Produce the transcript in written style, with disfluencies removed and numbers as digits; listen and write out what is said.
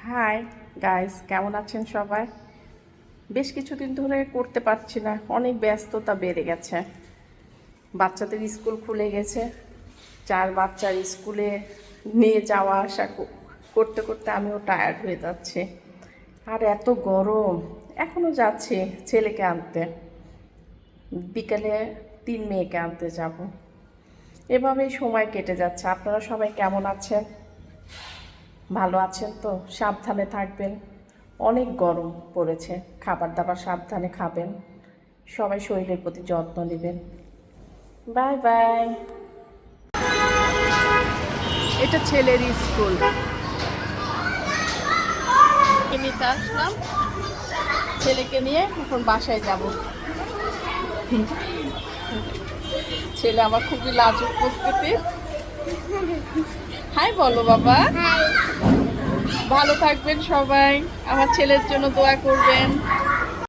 Hi guys, কেমন আছেন সবাই? বেশ কিছুদিন ধরে করতে পারছি না, অনেক ব্যস্ততা বেড়ে গেছে। বাচ্চাদের স্কুল খুলে গেছে, 4 বাচ্চার স্কুলে নিয়ে যাওয়া আসা করতে করতে আমিও টায়ার্ড হয়ে যাচ্ছি। আর এত গরম, এখনও যাচ্ছি ছেলেকে আনতে, বিকেলে 3 মেয়েকে আনতে যাব। এভাবেই সময় কেটে যাচ্ছে। আপনারা সবাই কেমন আছেন? ভালো আছেন তো? সাবধানে থাকবেন, অনেক গরম পড়েছে। খাবার দাবার সাবধানে খাবেন, সবাই শরীরের প্রতি যত্ন নেবেন। Bye bye. এটা ছেলের স্কুল, নিতে আসলাম। ছেলেকে নিয়ে এখন বাসায় যাব। ছেলে আমার খুবই লাজুক প্রকৃতির। হাই বলো বাবা। ভালো থাকবেন সবাই, আমার ছেলের জন্য দোয়া করবেন।